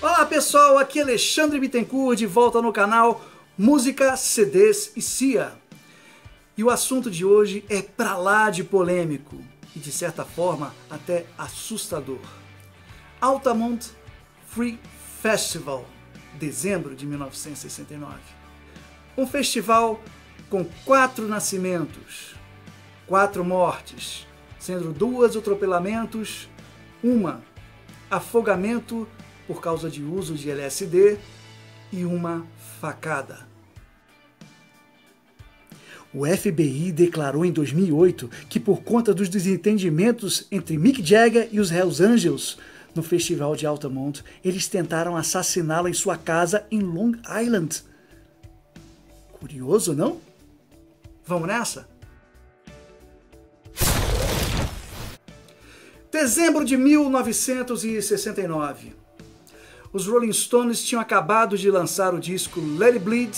Olá pessoal, aqui é Alexandre Bittencourt, de volta no canal Música, CDs e CIA. E o assunto de hoje é pra lá de polêmico e de certa forma até assustador. Altamont Free Festival, dezembro de 1969. Um festival com 4 nascimentos, 4 mortes, sendo 2 atropelamentos, 1 afogamento por causa de uso de LSD e 1 facada. O FBI declarou em 2008 que por conta dos desentendimentos entre Mick Jagger e os Hells Angels no festival de Altamont, eles tentaram assassiná-lo em sua casa em Long Island. Curioso, não? Vamos nessa? Dezembro de 1969. Os Rolling Stones tinham acabado de lançar o disco Let It Bleed,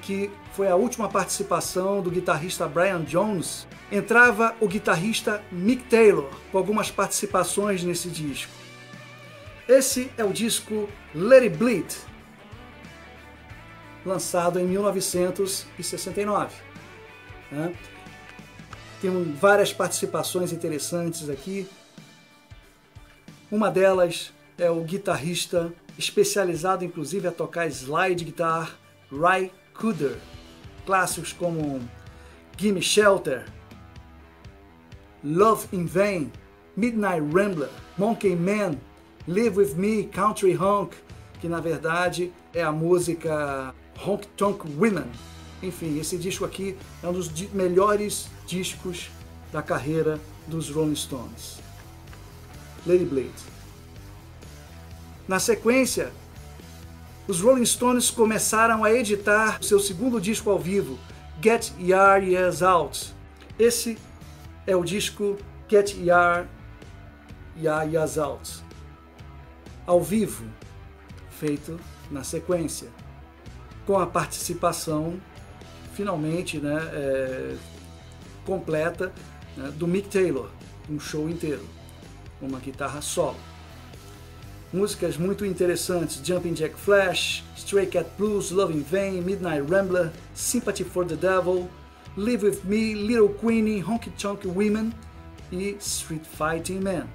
que foi a última participação do guitarrista Brian Jones. Entrava o guitarrista Mick Taylor, com algumas participações nesse disco. Esse é o disco Let It Bleed, lançado em 1969. Tem várias participações interessantes aqui. Uma delas é o guitarrista especializado inclusive a tocar slide guitar, Ry Cooder. Clássicos como Gimme Shelter, Love in Vain, Midnight Rambler, Monkey Man, Live With Me, Country Honk, que na verdade é a música Honky Tonk Women. Enfim, esse disco aqui é um dos melhores discos da carreira dos Rolling Stones. Let It Bleed. Na sequência, os Rolling Stones começaram a editar o seu segundo disco ao vivo, Get Your Years Out. Esse é o disco Get Your Years Out, ao vivo, feito na sequência, com a participação, finalmente, completa, do Mick Taylor, um show inteiro, uma guitarra solo. Músicas muito interessantes: Jumping Jack Flash, Stray Cat Blues, Love in Vain, Midnight Rambler, Sympathy for the Devil, Live With Me, Little Queenie, Honky Tonk Women e Street Fighting Man.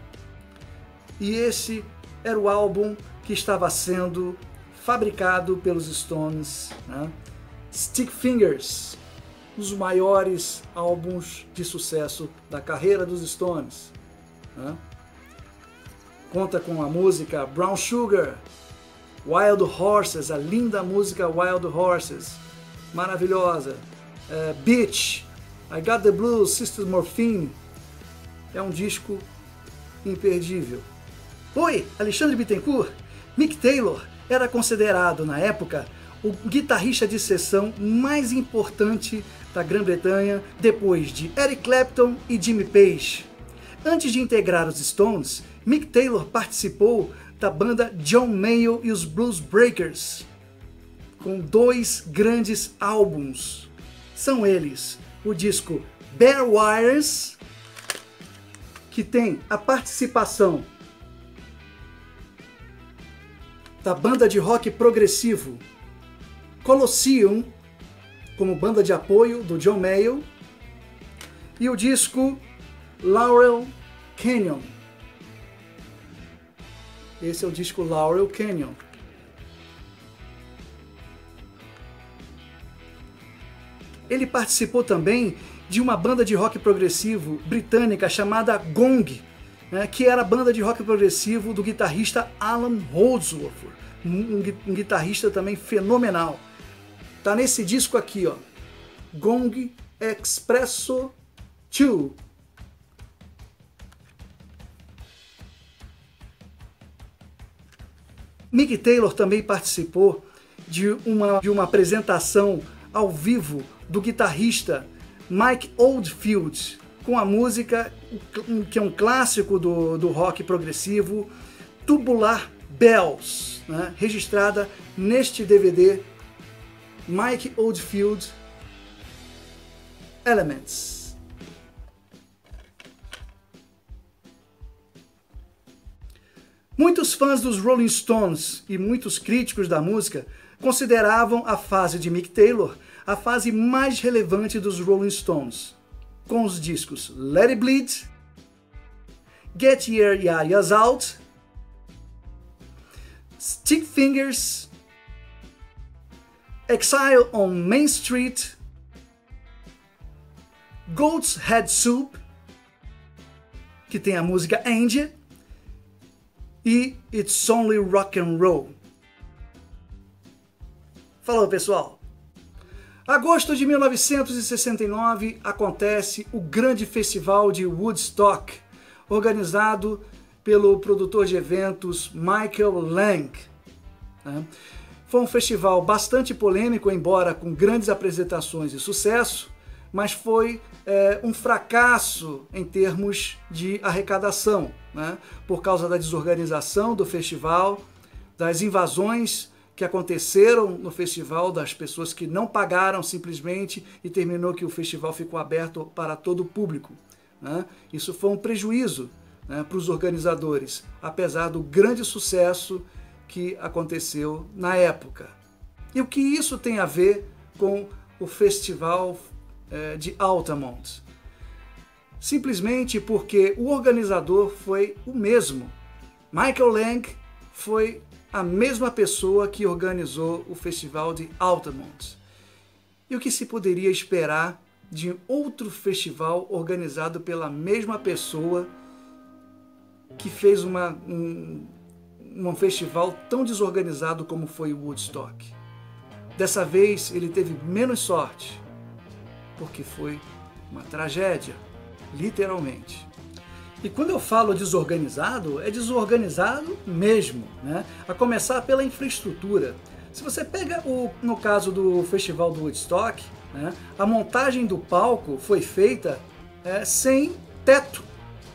E esse era o álbum que estava sendo fabricado pelos Stones, Stick Fingers, um dos maiores álbuns de sucesso da carreira dos Stones. Conta com a música Brown Sugar, Wild Horses, a linda música Wild Horses, maravilhosa. Beach, I Got the Blues, Sister Morphine. É um disco imperdível. Oi, Alexandre Bittencourt. Mick Taylor era considerado na época o guitarrista de sessão mais importante da Grã-Bretanha, depois de Eric Clapton e Jimmy Page. Antes de integrar os Stones, Mick Taylor participou da banda John Mayall e os Blues Breakers, com 2 grandes álbuns. São eles o disco Bare Wires, que tem a participação da banda de rock progressivo Colosseum, como banda de apoio do John Mayall, e o disco Laurel Canyon. Esse é o disco Laurel Canyon. Ele participou também de uma banda de rock progressivo britânica chamada Gong, que era a banda de rock progressivo do guitarrista Alan Holdsworth, um guitarrista também fenomenal. Tá nesse disco aqui, ó, Gong Expresso 2. Mick Taylor também participou de uma apresentação ao vivo do guitarrista Mike Oldfield, com a música que é um clássico do rock progressivo, Tubular Bells, registrada neste DVD Mike Oldfield Elements. Muitos fãs dos Rolling Stones e muitos críticos da música consideravam a fase de Mick Taylor a fase mais relevante dos Rolling Stones, com os discos Let It Bleed, Get Your Ya-Ya's Out, Stick Fingers, Exile on Main Street, Goat's Head Soup, que tem a música Angie, e It's Only Rock and Roll. Falou, pessoal! Agosto de 1969 acontece o grande festival de Woodstock, organizado pelo produtor de eventos Michael Lang. Foi um festival bastante polêmico, embora com grandes apresentações e sucesso, mas foi um fracasso em termos de arrecadação, por causa da desorganização do festival, das invasões que aconteceram no festival, das pessoas que não pagaram simplesmente e terminou que o festival ficou aberto para todo o público. Isso foi um prejuízo para os organizadores, apesar do grande sucesso que aconteceu na época. E o que isso tem a ver com o festival de Altamont? Simplesmente porque o organizador foi o mesmo. Michael Lang foi a mesma pessoa que organizou o festival de Altamont. E o que se poderia esperar de outro festival organizado pela mesma pessoa que fez um festival tão desorganizado como foi o Woodstock? Dessa vez ele teve menos sorte, porque foi uma tragédia, literalmente. E quando eu falo desorganizado, é desorganizado mesmo, a começar pela infraestrutura. Se você pega no caso do festival do Woodstock, a montagem do palco foi feita sem teto.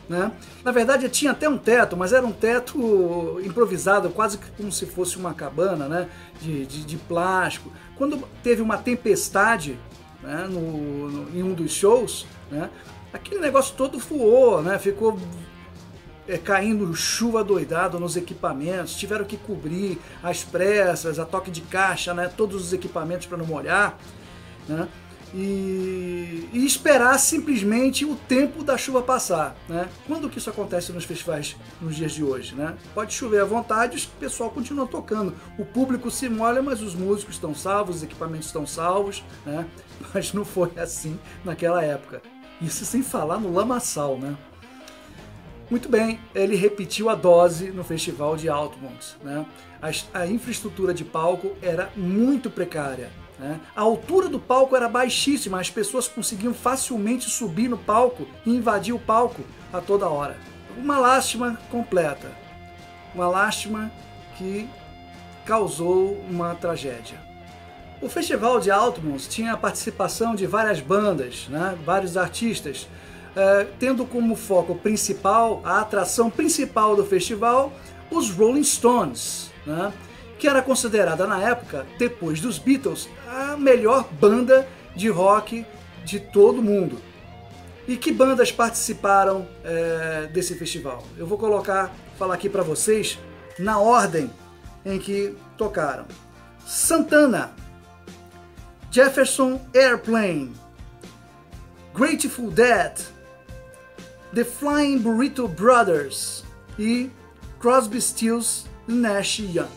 Na verdade tinha até um teto, mas era um teto improvisado, quase como se fosse uma cabana, de plástico. Quando teve uma tempestade em um dos shows, aquele negócio todo voou, ficou caindo chuva doidada nos equipamentos, tiveram que cobrir as pressas, a toque de caixa, todos os equipamentos para não molhar, e esperar simplesmente o tempo da chuva passar. Quando que isso acontece nos festivais nos dias de hoje? Pode chover à vontade, o pessoal continua tocando, o público se molha, mas os músicos estão salvos, os equipamentos estão salvos, mas não foi assim naquela época. Isso sem falar no lamaçal, Muito bem, ele repetiu a dose no festival de Altamont, A infraestrutura de palco era muito precária, A altura do palco era baixíssima, as pessoas conseguiam facilmente subir no palco e invadir o palco a toda hora. Uma lástima completa, uma lástima que causou uma tragédia. O festival de Altamont tinha a participação de várias bandas, vários artistas, tendo como foco principal, a atração principal do festival, os Rolling Stones, que era considerada na época, depois dos Beatles, a melhor banda de rock de todo o mundo. E que bandas participaram desse festival? Eu vou falar aqui para vocês na ordem em que tocaram. Santana, Jefferson Airplane, Grateful Dead, The Flying Burrito Brothers e Crosby, Stills, Nash Young.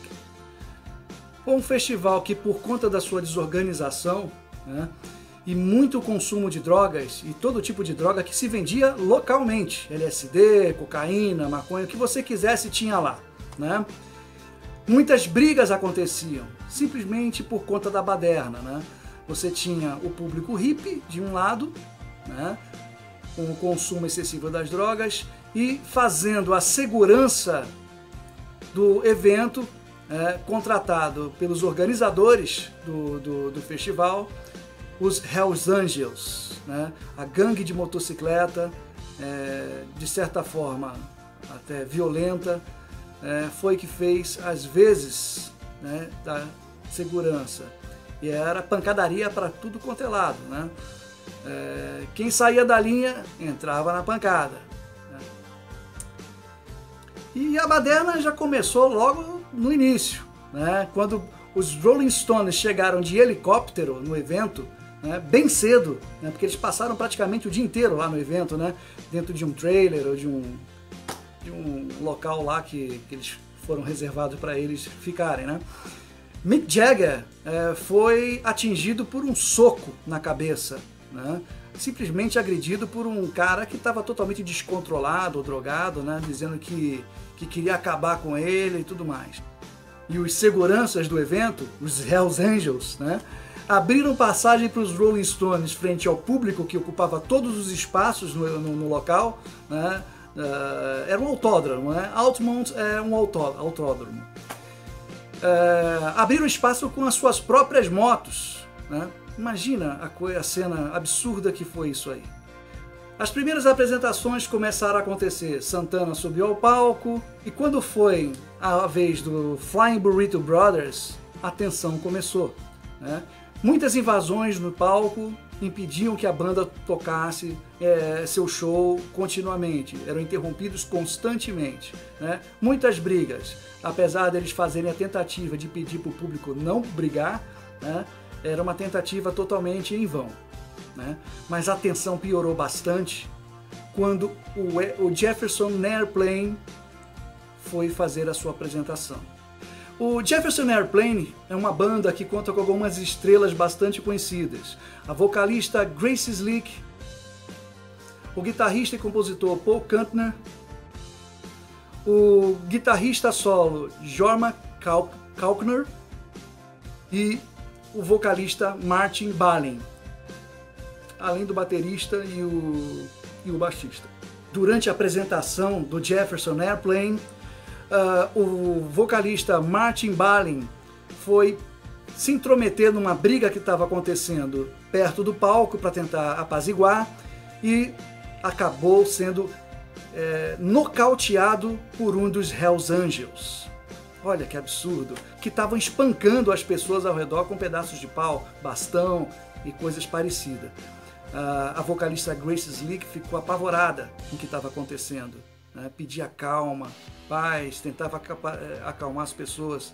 Foi um festival que, por conta da sua desorganização e muito consumo de drogas e todo tipo de droga que se vendia localmente, LSD, cocaína, maconha, o que você quisesse tinha lá, Muitas brigas aconteciam, simplesmente por conta da baderna, Você tinha o público hippie de um lado, com o consumo excessivo das drogas, e fazendo a segurança do evento, contratado pelos organizadores do festival, os Hells Angels, a gangue de motocicleta, de certa forma até violenta, foi que fez às vezes da segurança. E era pancadaria para tudo quanto é lado, Quem saía da linha entrava na pancada. E a baderna já começou logo no início, né? Quando os Rolling Stones chegaram de helicóptero no evento, né? Bem cedo, né? Porque eles passaram praticamente o dia inteiro lá no evento, né? Dentro de um trailer ou de um local lá que eles foram reservados para eles ficarem, né? Mick Jagger foi atingido por um soco na cabeça, né? Simplesmente agredido por um cara que estava totalmente descontrolado ou drogado, né? Dizendo que queria acabar com ele e tudo mais. E os seguranças do evento, os Hells Angels, né? Abriram passagem para os Rolling Stones frente ao público que ocupava todos os espaços no local, né? Era um autódromo, né? Altamont é um autódromo. Abriram espaço com as suas próprias motos, né? Imagina a cena absurda que foi isso aí. As primeiras apresentações começaram a acontecer. Santana subiu ao palco e quando foi a vez do Flying Burrito Brothers, a tensão começou, né? Muitas invasões no palco impediam que a banda tocasse seu show continuamente, eram interrompidos constantemente, né? Muitas brigas, apesar deles fazerem a tentativa de pedir para o público não brigar, né? Era uma tentativa totalmente em vão, né? Mas a tensão piorou bastante quando o Jefferson Airplane foi fazer a sua apresentação. O Jefferson Airplane é uma banda que conta com algumas estrelas bastante conhecidas. A vocalista Grace Slick, o guitarrista e compositor Paul Kantner, o guitarrista solo Jorma Kauffner e o vocalista Martin Balin, além do baterista e o baixista. Durante a apresentação do Jefferson Airplane, o vocalista Martin Balin foi se intrometer numa briga que estava acontecendo perto do palco para tentar apaziguar e acabou sendo nocauteado por um dos Hells Angels. Olha que absurdo, que estavam espancando as pessoas ao redor com pedaços de pau, bastão e coisas parecidas. A vocalista Grace Slick ficou apavorada com o que estava acontecendo, né? Pedia calma, paz, tentava acalmar as pessoas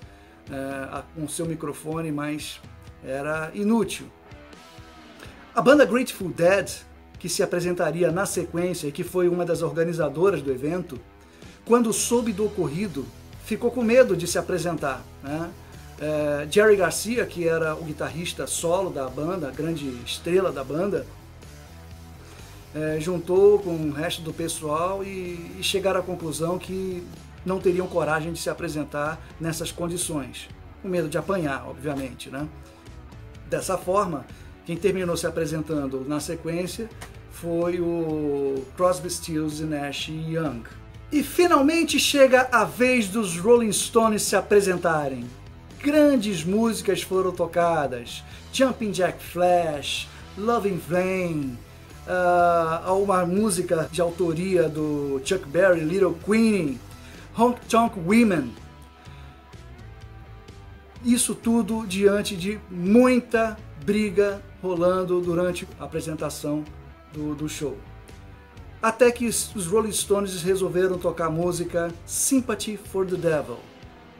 com o seu microfone, mas era inútil. A banda Grateful Dead, que se apresentaria na sequência e que foi uma das organizadoras do evento, quando soube do ocorrido, ficou com medo de se apresentar, né? Jerry Garcia, que era o guitarrista solo da banda, a grande estrela da banda, juntou com o resto do pessoal e chegaram à conclusão que não teriam coragem de se apresentar nessas condições, com medo de apanhar, obviamente, né? Dessa forma, quem terminou se apresentando na sequência foi o Crosby, Stills Nash Young. E finalmente chega a vez dos Rolling Stones se apresentarem. Grandes músicas foram tocadas: Jumping Jack Flash, Loving Flame, uma música de autoria do Chuck Berry, Little Queenie, Honky Tonk Women. Isso tudo diante de muita briga rolando durante a apresentação do show. Até que os Rolling Stones resolveram tocar a música Sympathy for the Devil.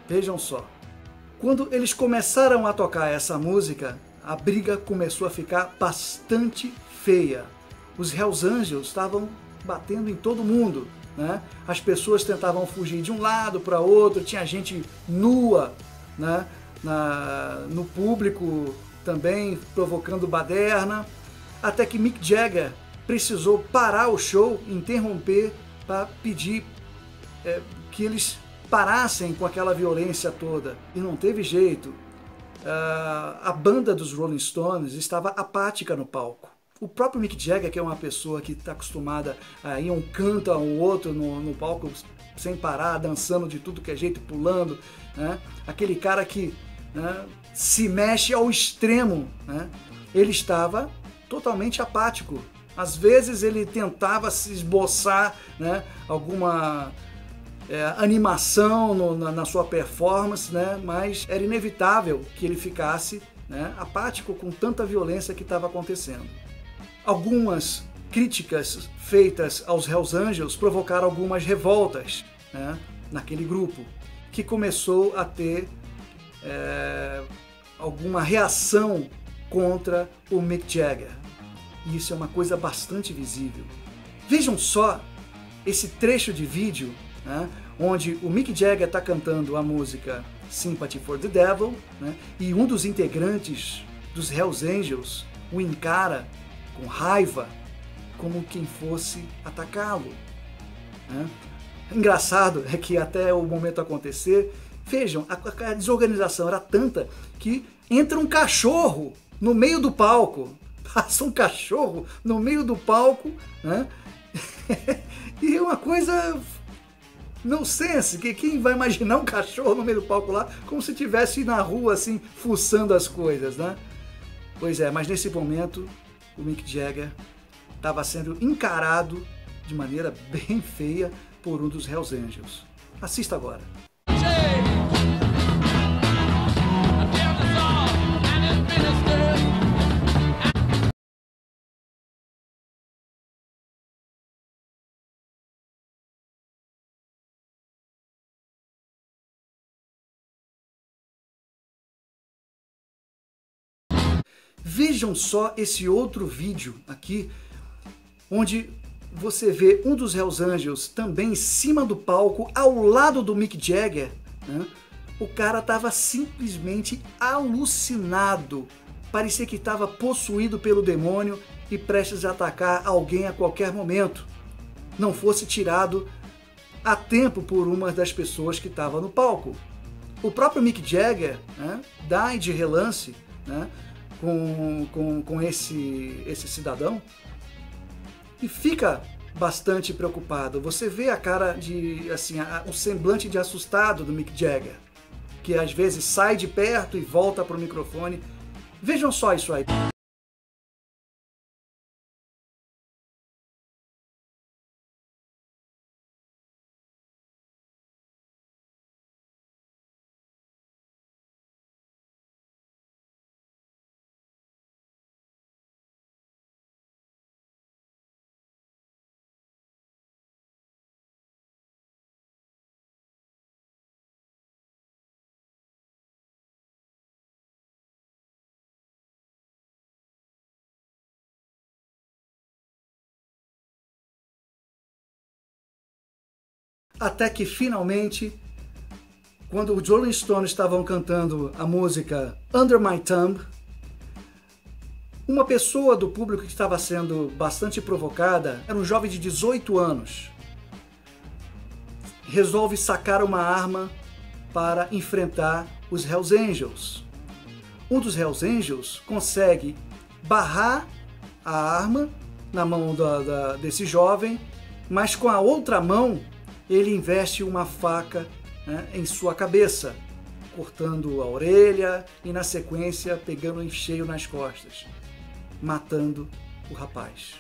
Vejam só. Quando eles começaram a tocar essa música, a briga começou a ficar bastante feia. Os Hells Angels estavam batendo em todo mundo, né? As pessoas tentavam fugir de um lado para outro, tinha gente nua, né? No público também, provocando baderna, até que Mick Jagger precisou parar o show, interromper, para pedir que eles parassem com aquela violência toda. E não teve jeito. A banda dos Rolling Stones estava apática no palco. O próprio Mick Jagger, que é uma pessoa que está acostumada a ir um canto ao outro no palco sem parar, dançando de tudo que é jeito, pulando, né? Aquele cara que, né, se mexe ao extremo, né? Ele estava totalmente apático. Às vezes ele tentava se esboçar, né, alguma animação na sua performance, né, mas era inevitável que ele ficasse, né, apático com tanta violência que estava acontecendo. Algumas críticas feitas aos Hells Angels provocaram algumas revoltas, né? naquele grupo, que começou a ter alguma reação contra o Mick Jagger. E isso é uma coisa bastante visível. Vejam só esse trecho de vídeo, né, onde o Mick Jagger está cantando a música Sympathy for the Devil, né, e um dos integrantes dos Hells Angels o encara com raiva, como quem fosse atacá-lo. Né? Engraçado é que até o momento acontecer, vejam, a desorganização era tanta que entra um cachorro no meio do palco. Passa um cachorro no meio do palco, né? E é uma coisa nonsense, que quem vai imaginar um cachorro no meio do palco lá, como se estivesse na rua assim, fuçando as coisas, né? Pois é, mas nesse momento o Mick Jagger estava sendo encarado de maneira bem feia por um dos Hells Angels. Assista agora. Vejam só esse outro vídeo aqui, onde você vê um dos Hells Angels também em cima do palco, ao lado do Mick Jagger, né? O cara estava simplesmente alucinado, parecia que estava possuído pelo demônio e prestes a atacar alguém a qualquer momento, não fosse tirado a tempo por uma das pessoas que estava no palco. O próprio Mick Jagger, né, dá de relance, né, com esse cidadão e fica bastante preocupado. Você vê a cara de, assim, o semblante de assustado do Mick Jagger, que às vezes sai de perto e volta para o microfone. Vejam só isso aí. Até que finalmente, quando os Rolling Stones estavam cantando a música Under My Thumb, uma pessoa do público que estava sendo bastante provocada, era um jovem de 18 anos, resolve sacar uma arma para enfrentar os Hells Angels. Um dos Hells Angels consegue barrar a arma na mão desse jovem, mas com a outra mão ele investe uma faca, né, em sua cabeça, cortando a orelha e, na sequência, pegando em cheio nas costas, matando o rapaz.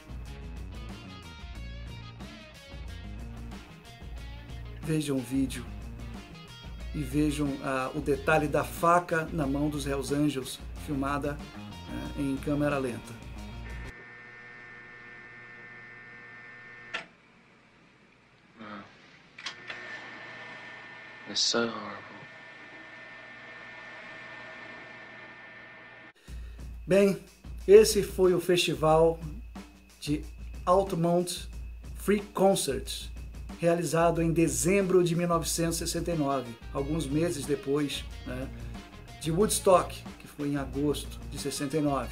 Vejam o vídeo e vejam o detalhe da faca na mão dos Hells Angels, filmada em câmera lenta. It's so horrible. Bem, esse foi o festival de Altamont Free Concerts, realizado em dezembro de 1969, alguns meses depois, né, de Woodstock, que foi em agosto de 69.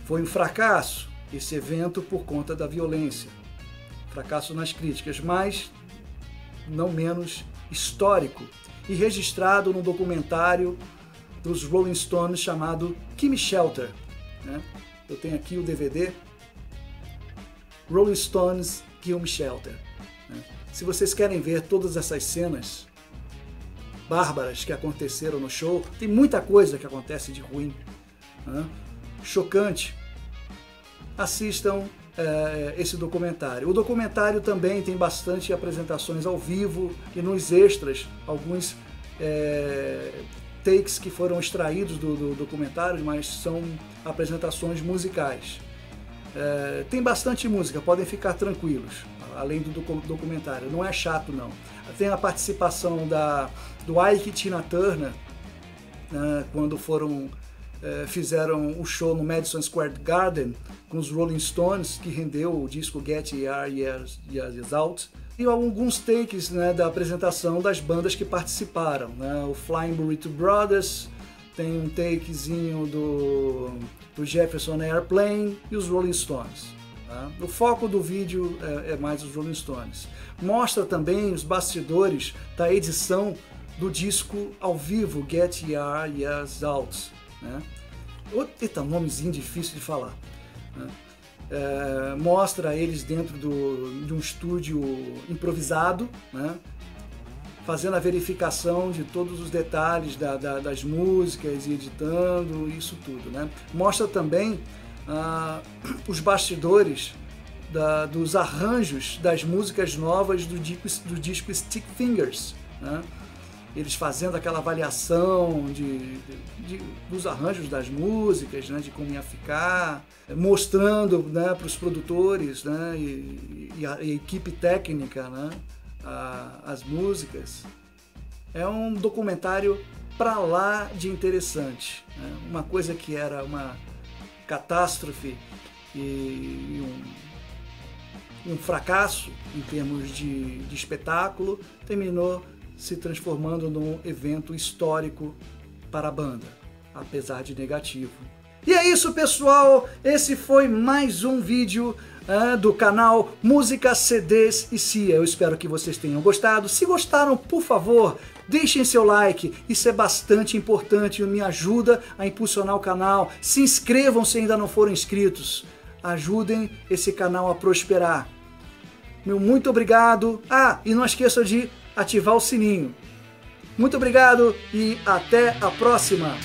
Foi um fracasso esse evento por conta da violência, fracasso nas críticas, mas não menos histórico e registrado no documentário dos Rolling Stones chamado Gimme Shelter, né? Eu tenho aqui o DVD Rolling Stones Gimme Shelter, né? Se vocês querem ver todas essas cenas bárbaras que aconteceram no show, tem muita coisa que acontece de ruim, né? Chocante. Assistam esse documentário. O documentário também tem bastante apresentações ao vivo e nos extras, alguns takes que foram extraídos do documentário, mas são apresentações musicais. Tem bastante música, podem ficar tranquilos, além do documentário, não é chato não. Tem a participação do Ike e Tina Turner, quando fizeram o show no Madison Square Garden com os Rolling Stones, que rendeu o disco Get Your Years Out. E alguns takes, né, da apresentação das bandas que participaram, né? O Flying Burrito Brothers, tem um takezinho do Jefferson Airplane e os Rolling Stones. Tá? O foco do vídeo é mais os Rolling Stones. Mostra também os bastidores da edição do disco ao vivo Get Your Years Out. Né? Eita, nomezinho difícil de falar. Né? Mostra eles dentro de um estúdio improvisado, né? Fazendo a verificação de todos os detalhes das músicas e editando isso tudo. Né? Mostra também os bastidores dos arranjos das músicas novas do disco Stick Fingers. Né? Eles fazendo aquela avaliação dos arranjos das músicas, né, de como ia ficar, mostrando, né, para os produtores, né, e a equipe técnica, né, as músicas. É um documentário para lá de interessante. Né? Uma coisa que era uma catástrofe e um fracasso em termos de espetáculo, terminou se transformando num evento histórico para a banda, apesar de negativo. E é isso, pessoal, esse foi mais um vídeo do canal Música, CDs e CIA. Eu espero que vocês tenham gostado. Se gostaram, por favor, deixem seu like, isso é bastante importante e me ajuda a impulsionar o canal. Se inscrevam se ainda não foram inscritos, ajudem esse canal a prosperar. Meu muito obrigado. E não esqueça de ativar o sininho. Muito obrigado e até a próxima!